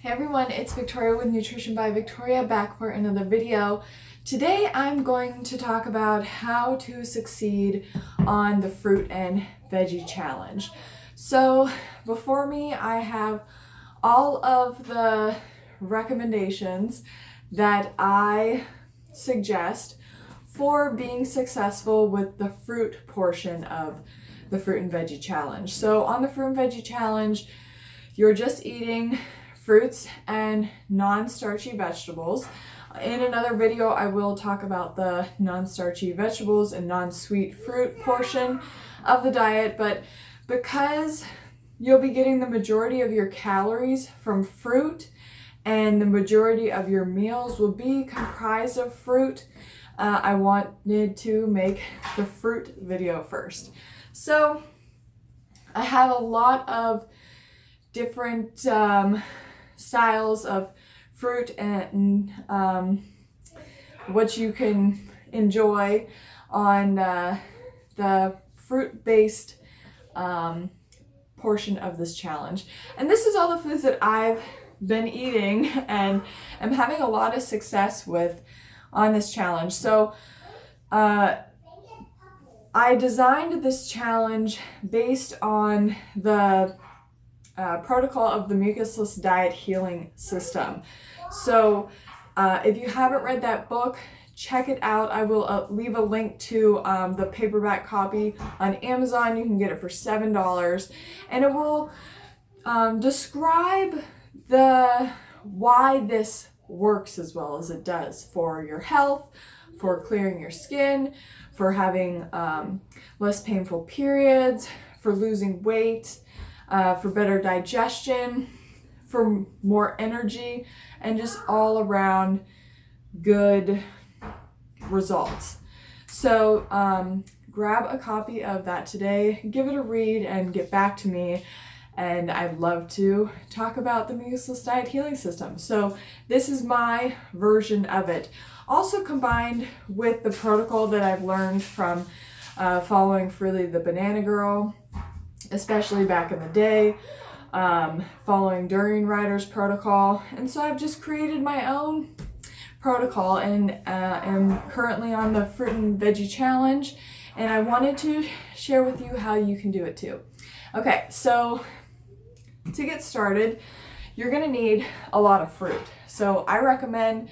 Hey everyone, it's Victoria with Nutrition by Victoria, back for another video. Today I'm going to talk about how to succeed on the fruit and veggie challenge. So before me I have all of the recommendations that I suggest for being successful with the fruit portion of the fruit and veggie challenge. So on the fruit and veggie challenge, you're just eating fruits and non-starchy vegetables. In another video, I will talk about the non-starchy vegetables and non-sweet fruit portion of the diet, but because you'll be getting the majority of your calories from fruit and the majority of your meals will be comprised of fruit, I wanted to make the fruit video first. So I have a lot of different styles of fruit and what you can enjoy on the fruit-based portion of this challenge. And this is all the foods that I've been eating and I'm having a lot of success with on this challenge. So I designed this challenge based on the protocol of the mucusless diet healing system. So if you haven't read that book, check it out. I will leave a link to the paperback copy on Amazon. You can get it for $7, and it will describe why this works as well as it does for your health, for clearing your skin, for having less painful periods, for losing weight, for better digestion, for more energy, and just all around good results. So grab a copy of that today, give it a read, and get back to me. And I'd love to talk about the mucusless diet healing system. So this is my version of it. Also combined with the protocol that I've learned from following Freely the Banana Girl, especially back in the day, following Durian Rider's protocol. And so I've just created my own protocol and am currently on the fruit and veggie challenge. And I wanted to share with you how you can do it too. Okay, so to get started, you're gonna need a lot of fruit. So I recommend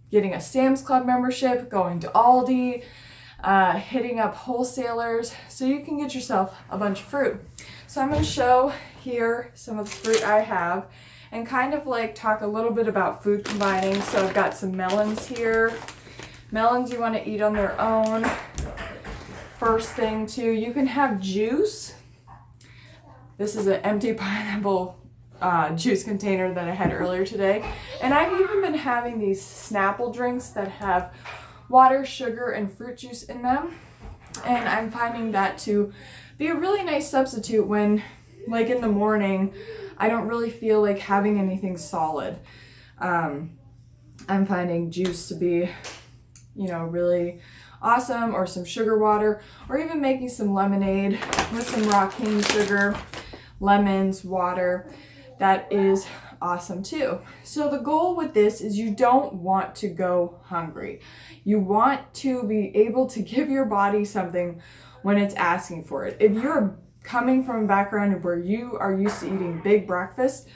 getting a Sam's Club membership, going to Aldi, hitting up wholesalers so you can get yourself a bunch of fruit. So I'm going to show here some of the fruit I have and kind of like talk a little bit about food combining. So I've got some melons here. Melons you want to eat on their own. First thing too, you can have juice. This is an empty pineapple juice container that I had earlier today. And I've even been having these Snapple drinks that have water, sugar, and fruit juice in them. And I'm finding that to be a really nice substitute when, like in the morning, I don't really feel like having anything solid. I'm finding juice to be, really awesome, or some sugar water, or even making some lemonade with some raw cane sugar, lemons, water. That is awesome too. So the goal with this is you don't want to go hungry. You want to be able to give your body something when it's asking for it. If you're coming from a background where you are used to eating big breakfast,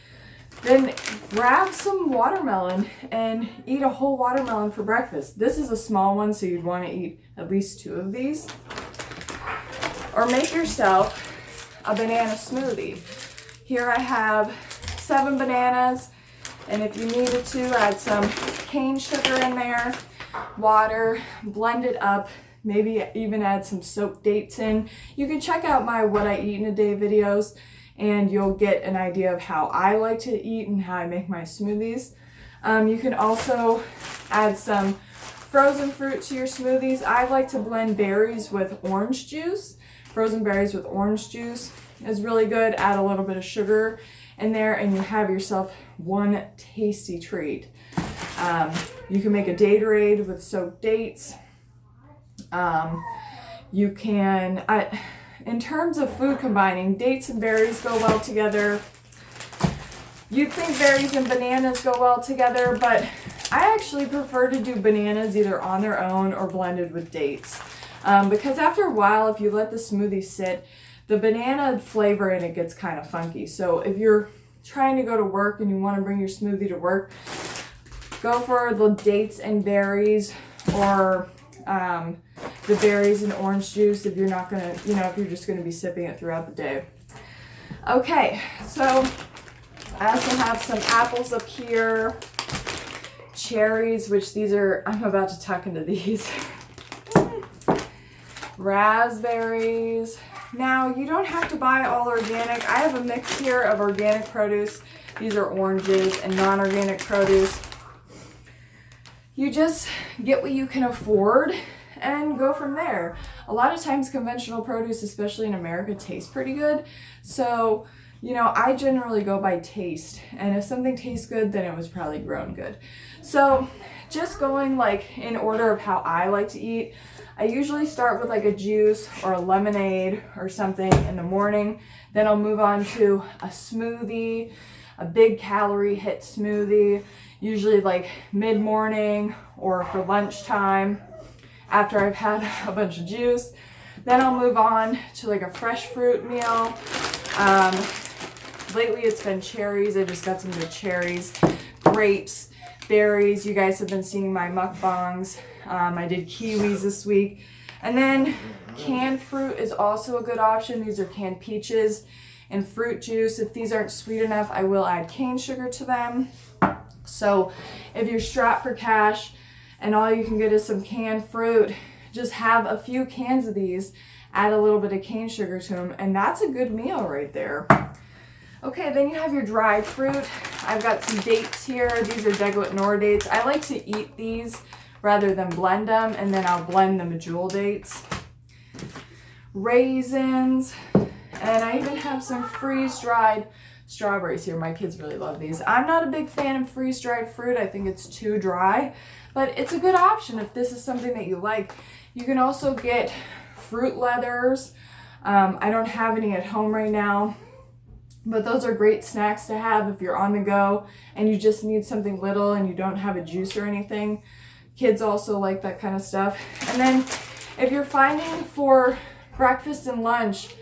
then grab some watermelon and eat a whole watermelon for breakfast. This is a small one, so you'd want to eat at least 2 of these. Or make yourself a banana smoothie. Here I have 7 bananas, and if you needed to, add some cane sugar in there, water, blend it up, maybe even add some soaked dates in. You can check out my What I Eat in a Day videos, and you'll get an idea of how I like to eat and how I make my smoothies. You can also add some frozen fruit to your smoothies. I like to blend berries with orange juice. Frozen berries with orange juice is really good. Add a little bit of sugar in there and you have yourself one tasty treat. You can make a Daterade with soaked dates. You can, in terms of food combining, dates and berries go well together. You'd think berries and bananas go well together, but I actually prefer to do bananas either on their own or blended with dates. Because after a while, if you let the smoothie sit, the banana flavor in it gets kind of funky. So if you're trying to go to work and you want to bring your smoothie to work, go for the dates and berries, or the berries and orange juice if you're not gonna, if you're just gonna be sipping it throughout the day. Okay, so I also have some apples up here, cherries, which I'm about to tuck into these. Raspberries. Now, you don't have to buy all organic. I have a mix here of organic produce. These are oranges and non-organic produce. You just get what you can afford and go from there. A lot of times conventional produce, especially in America, tastes pretty good. So, I generally go by taste. And if something tastes good, then it was probably grown good. So just going in order of how I like to eat, I usually start with a juice or a lemonade or something in the morning. Then I'll move on to a smoothie, a big calorie hit smoothie, usually mid-morning or for lunchtime after I've had a bunch of juice. Then I'll move on to a fresh fruit meal. Lately it's been cherries. I just got some good cherries, grapes, berries. You guys have been seeing my mukbangs. I did kiwis this week. And then canned fruit is also a good option. These are canned peaches and fruit juice. If these aren't sweet enough, I will add cane sugar to them. So if you're strapped for cash and all you can get is some canned fruit, just have a few cans of these, add a little bit of cane sugar to them, and that's a good meal right there. Okay, then you have your dried fruit. I've got some dates here. These are Deglet Nor dates. I like to eat these rather than blend them, and then I'll blend the medjool dates. Raisins, and I even have some freeze-dried strawberries here. My kids really love these. I'm not a big fan of freeze-dried fruit. I think it's too dry, but it's a good option if this is something that you like. You can also get fruit leathers. I don't have any at home right now, but those are great snacks to have if you're on the go and you just need something little and you don't have a juice or anything. Kids also like that kind of stuff. And then if you're finding for breakfast and lunch,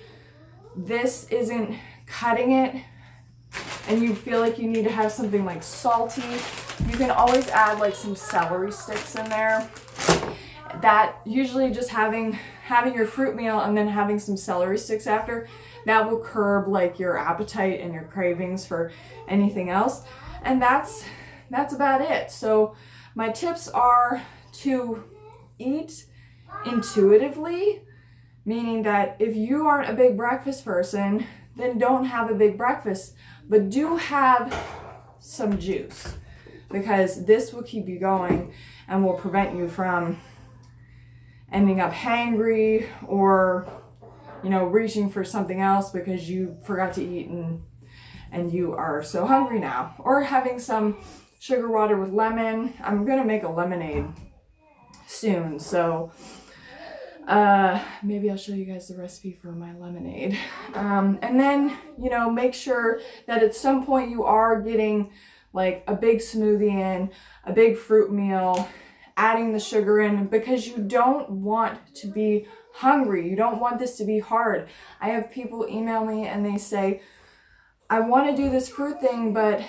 this isn't cutting it and you feel like you need to have something salty, you can always add some celery sticks in there. That usually just having your fruit meal and then having some celery sticks after, that will curb your appetite and your cravings for anything else. And that's about it. So my tips are to eat intuitively, meaning that if you aren't a big breakfast person, then don't have a big breakfast, but do have some juice, because this will keep you going and will prevent you from ending up hangry or reaching for something else because you forgot to eat and you are so hungry now. Or having some sugar water with lemon. I'm gonna make a lemonade soon, so maybe I'll show you guys the recipe for my lemonade. And then make sure that at some point you are getting a big smoothie in, a big fruit meal, adding the sugar in, because you don't want to be hungry. You don't want this to be hard. I have people email me and they say, I want to do this fruit thing, but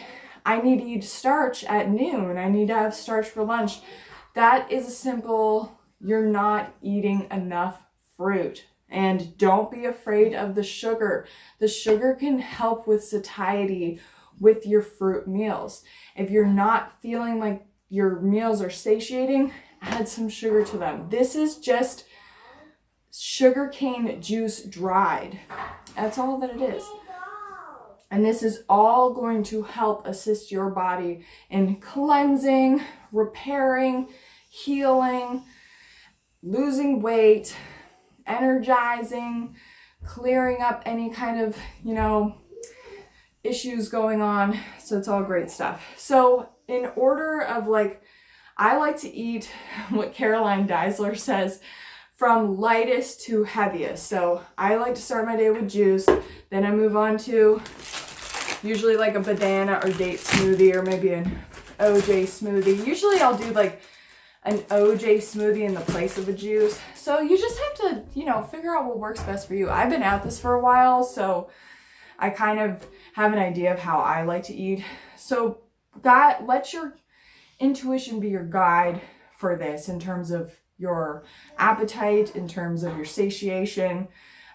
I need to eat starch at noon. I need to have starch for lunch. That is a simple, you're not eating enough fruit. And don't be afraid of the sugar. The sugar can help with satiety with your fruit meals. If you're not feeling like your meals are satiating, add some sugar to them. This is just sugarcane juice dried. That's all that it is. And this is all going to help assist your body in cleansing, repairing, healing, losing weight, energizing, clearing up any kind of, issues going on. So it's all great stuff. So in order of I like to eat what Caroline Deisler says, from lightest to heaviest. So I like to start my day with juice. Then I move on to usually like a banana or date smoothie, or maybe an OJ smoothie. Usually I'll do like an OJ smoothie in the place of a juice. So you just have to, you know, figure out what works best for you. I've been at this for a while, so I kind of have an idea of how I like to eat. So let your intuition be your guide for this in terms of your appetite, in terms of your satiation,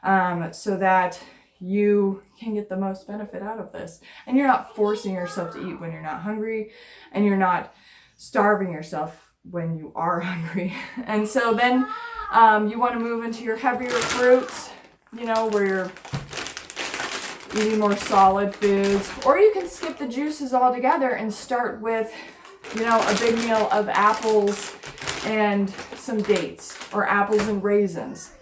so that you can get the most benefit out of this. And you're not forcing yourself to eat when you're not hungry, and you're not starving yourself when you are hungry. And so then you want to move into your heavier fruits, you know, where you're eating more solid foods, or you can skip the juices altogether and start with, you know, a big meal of apples and some dates, or apples and raisins.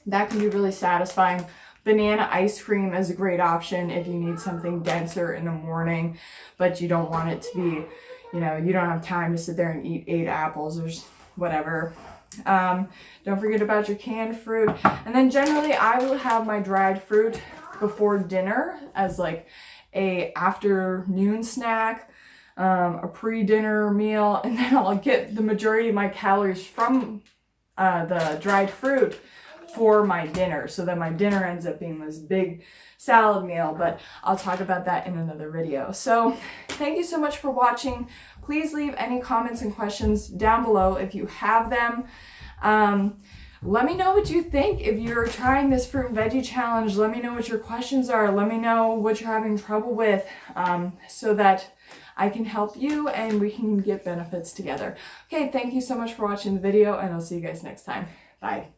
That can be really satisfying. Banana ice cream is a great option if you need something denser in the morning, but you don't want it to be, you know, you don't have time to sit there and eat 8 apples or whatever. Don't forget about your canned fruit. And then generally I will have my dried fruit before dinner as like a afternoon snack, a pre-dinner meal, and then I'll get the majority of my calories from the dried fruit for my dinner, so that my dinner ends up being this big salad meal, but I'll talk about that in another video. So thank you so much for watching. Please leave any comments and questions down below if you have them. Let me know what you think. If you're trying this fruit and veggie challenge, let me know what your questions are. Let me know what you're having trouble with, so that I can help you and we can get benefits together. Okay, thank you so much for watching the video, and I'll see you guys next time. Bye.